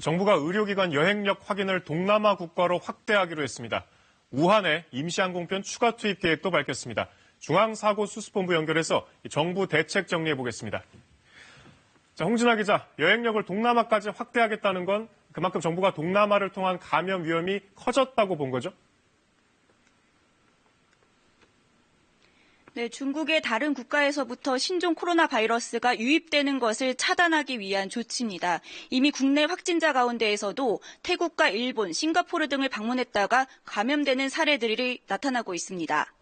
정부가 의료기관 여행력 확인을 동남아 국가로 확대하기로 했습니다. 우한에 임시항공편 추가 투입 계획도 밝혔습니다. 중앙사고수습본부 연결해서 정부 대책 정리해보겠습니다. 자, 홍진아 기자, 여행력을 동남아까지 확대하겠다는 건 그만큼 정부가 동남아를 통한 감염 위험이 커졌다고 본 거죠? 네, 중국의 다른 국가에서부터 신종 코로나 바이러스가 유입되는 것을 차단하기 위한 조치입니다. 이미 국내 확진자 가운데에서도 태국과 일본, 싱가포르 등을 방문했다가 감염되는 사례들이 나타나고 있습니다.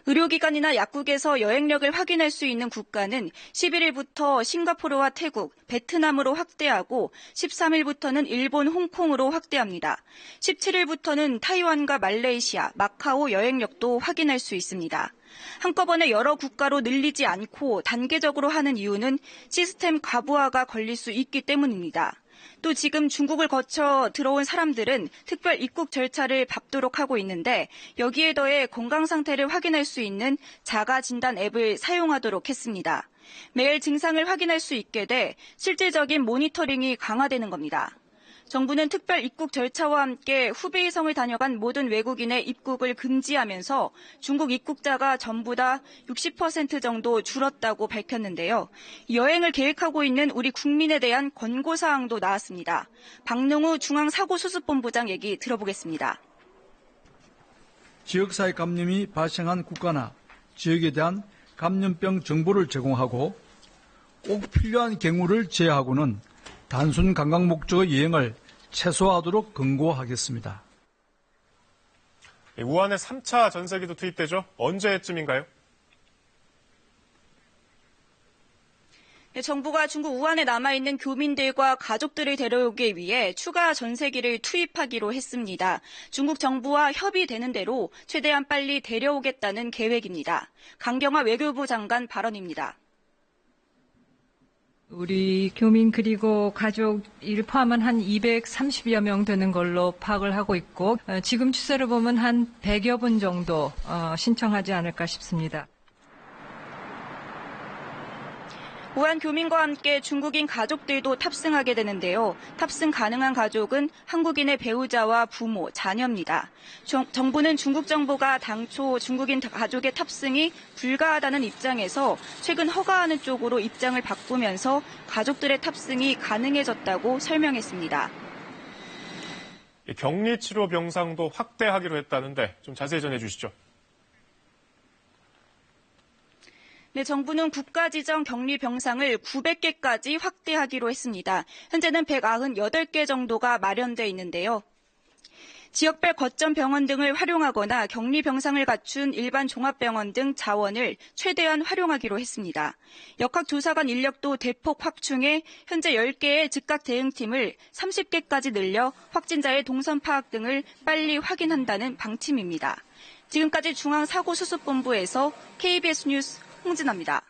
의료기관이나 약국에서 여행력을 확인할 수 있는 국가는 11일부터 싱가포르와 태국, 베트남으로 확대하고 13일부터는 일본, 홍콩으로 확대합니다. 17일부터는 타이완과 말레이시아, 마카오 여행력도 확인할 수 있습니다. 한꺼번에 여러 국가로 늘리지 않고 단계적으로 하는 이유는 시스템 과부하가 걸릴 수 있기 때문입니다. 또 지금 중국을 거쳐 들어온 사람들은 특별 입국 절차를 밟도록 하고 있는데 여기에 더해 건강 상태를 확인할 수 있는 자가 진단 앱을 사용하도록 했습니다. 매일 증상을 확인할 수 있게 돼 실질적인 모니터링이 강화되는 겁니다. 정부는 특별 입국 절차와 함께 후베이성을 다녀간 모든 외국인의 입국을 금지하면서 중국 입국자가 전부 다 60% 정도 줄었다고 밝혔는데요. 여행을 계획하고 있는 우리 국민에 대한 권고사항도 나왔습니다. 박능우 중앙사고수습본부장 얘기 들어보겠습니다. 지역사회 감염이 발생한 국가나 지역에 대한 감염병 정보를 제공하고 꼭 필요한 경우를 제외하고는 단순 관광 목적의 여행을 최소화하도록 권고하겠습니다. 우한에 3차 전세기도 투입되죠? 언제쯤인가요? 네, 정부가 중국 우한에 남아있는 교민들과 가족들을 데려오기 위해 추가 전세기를 투입하기로 했습니다. 중국 정부와 협의되는 대로 최대한 빨리 데려오겠다는 계획입니다. 강경화 외교부 장관 발언입니다. 우리 교민 그리고 가족 이를 포함한 한 230여 명 되는 걸로 파악을 하고 있고 지금 추세로 보면 한 100여 분 정도 신청하지 않을까 싶습니다. 우한 교민과 함께 중국인 가족들도 탑승하게 되는데요. 탑승 가능한 가족은 한국인의 배우자와 부모, 자녀입니다. 정부는 중국 정부가 당초 중국인 가족의 탑승이 불가하다는 입장에서 최근 허가하는 쪽으로 입장을 바꾸면서 가족들의 탑승이 가능해졌다고 설명했습니다. 격리치료 병상도 확대하기로 했다는데 좀 자세히 전해주시죠. 네, 정부는 국가 지정 격리 병상을 900개까지 확대하기로 했습니다. 현재는 198개 정도가 마련돼 있는데요. 지역별 거점 병원 등을 활용하거나 격리 병상을 갖춘 일반 종합병원 등 자원을 최대한 활용하기로 했습니다. 역학조사관 인력도 대폭 확충해 현재 10개의 즉각 대응팀을 30개까지 늘려 확진자의 동선 파악 등을 빨리 확인한다는 방침입니다. 지금까지 중앙사고수습본부에서 KBS 뉴스 홍진아입니다.